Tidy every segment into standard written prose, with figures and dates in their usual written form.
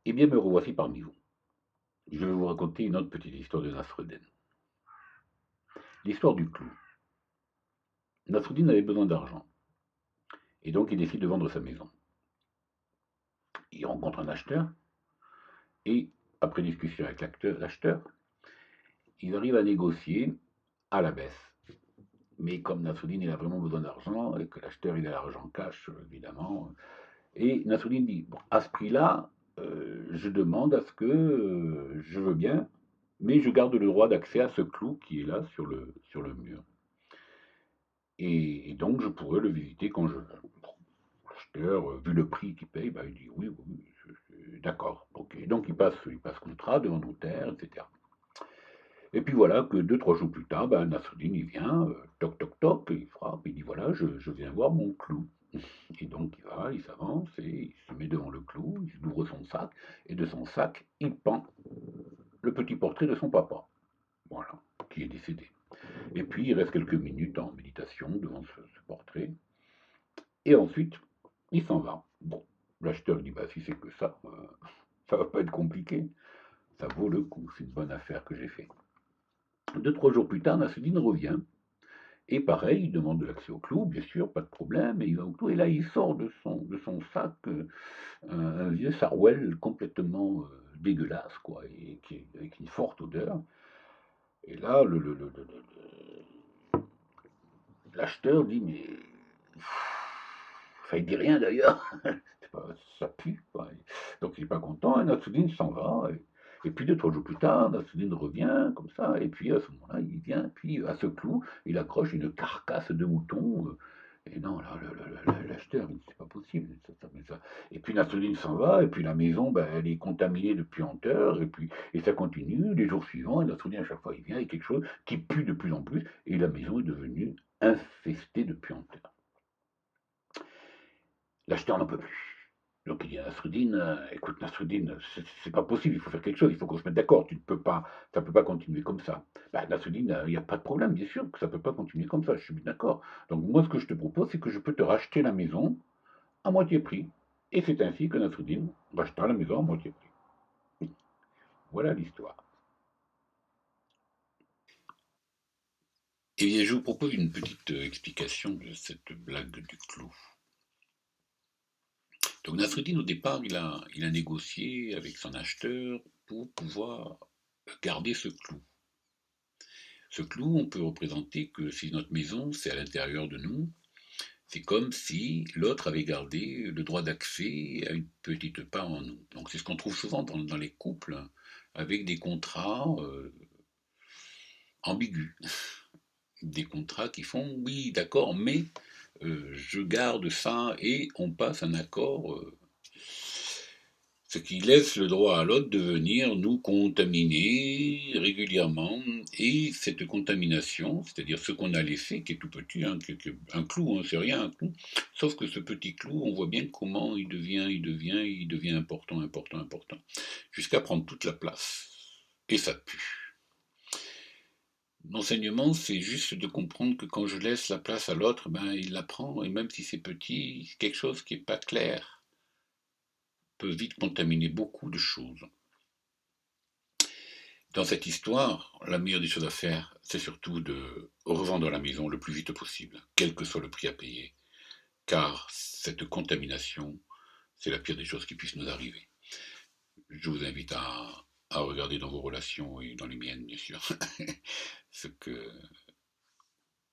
Eh bien, me revoici parmi vous. Je vais vous raconter une autre petite histoire de Nasreddin. L'histoire du clou. Nasreddin avait besoin d'argent, et donc il décide de vendre sa maison. Il rencontre un acheteur, et après discussion avec l'acheteur, ils arrivent à négocier à la baisse. Mais comme Nasreddin il a vraiment besoin d'argent, et que l'acheteur il a l'argent cash, évidemment, et Nasreddin dit, bon, à ce prix-là, je demande à ce que je veux bien, mais je garde le droit d'accès à ce clou qui est là sur le mur. Et donc, je pourrais le visiter quand je veux. L'acheteur, vu le prix qu'il paye, bah, il dit oui, oui, d'accord. Ok. Donc, il passe contrat devant le notaire, etc. Et puis voilà que 2, 3 jours plus tard, bah, Nasruddin, il vient, toc, toc, toc, il frappe, il dit voilà, je viens voir mon clou. Et donc, il va, il s'avance et il se met devant le clou, il ouvre son sac, et de son sac, il pend le petit portrait de son papa, voilà, qui est décédé. Et puis, il reste quelques minutes en méditation devant ce portrait. Et ensuite, il s'en va. Bon, l'acheteur dit, bah si c'est que ça va pas être compliqué. Ça vaut le coup, c'est une bonne affaire que j'ai fait. 2, 3 jours plus tard, Nasruddin revient. Et pareil, il demande de l'accès au clou, bien sûr, pas de problème. Et il va au clou, et là, il sort de son sac un vieux sarouel complètement dégueulasse, quoi, et avec une forte odeur. Et là, l'acheteur dit, mais enfin, il dit rien d'ailleurs. Ça pue, quoi. Donc il n'est pas content, et Nassoudine s'en va. Et puis 2, 3 jours plus tard, Nassoudine revient, comme ça, et puis à ce moment-là, il vient, puis à ce clou, il accroche une carcasse de mouton. Et non, là, l'acheteur, il dit, c'est pas possible. Et puis Nassoudine s'en va, et puis la maison, ben, elle est contaminée de puanteur, et ça continue, les jours suivants, et Nassoudine, à chaque fois, il vient, il y a quelque chose qui pue de plus en plus, et la maison est devenue infestée de puanteur. L'acheteur n'en peut plus. Donc il dit à Nasruddin, écoute Nasruddin, c'est pas possible, il faut faire quelque chose, il faut qu'on se mette d'accord, tu ne peux pas, ça ne peut pas continuer comme ça. Bah, Nasruddin, il n'y a pas de problème, bien sûr que ça ne peut pas continuer comme ça, je suis bien d'accord. Donc moi ce que je te propose, c'est que je peux te racheter la maison à moitié prix. Et c'est ainsi que Nasruddin racheta la maison à moitié prix. Voilà l'histoire. Eh bien, je vous propose une petite explication de cette blague du clou. Donc Nasruddin, au départ, il a négocié avec son acheteur pour pouvoir garder ce clou. Ce clou, on peut représenter que si notre maison, c'est à l'intérieur de nous, c'est comme si l'autre avait gardé le droit d'accès à une petite part en nous. Donc c'est ce qu'on trouve souvent dans les couples, hein, avec des contrats ambigus. Des contrats qui font, oui, d'accord, mais je garde ça et on passe un accord ce qui laisse le droit à l'autre de venir nous contaminer régulièrement. Et cette contamination, c'est-à-dire ce qu'on a laissé, qui est tout petit, hein, un clou, hein, c'est rien un clou, sauf que ce petit clou, on voit bien comment il devient important, important, important, jusqu'à prendre toute la place. Et ça pue. L'enseignement, c'est juste de comprendre que quand je laisse la place à l'autre, ben, il la prend, et même si c'est petit, quelque chose qui n'est pas clair peut vite contaminer beaucoup de choses. Dans cette histoire, la meilleure des choses à faire, c'est surtout de revendre la maison le plus vite possible, quel que soit le prix à payer, car cette contamination, c'est la pire des choses qui puissent nous arriver. Je vous invite à regarder dans vos relations et dans les miennes, bien sûr, ce que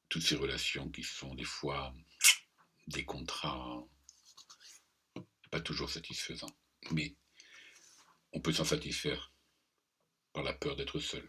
toutes ces relations qui sont des fois des contrats pas toujours satisfaisants, mais on peut s'en satisfaire par la peur d'être seul.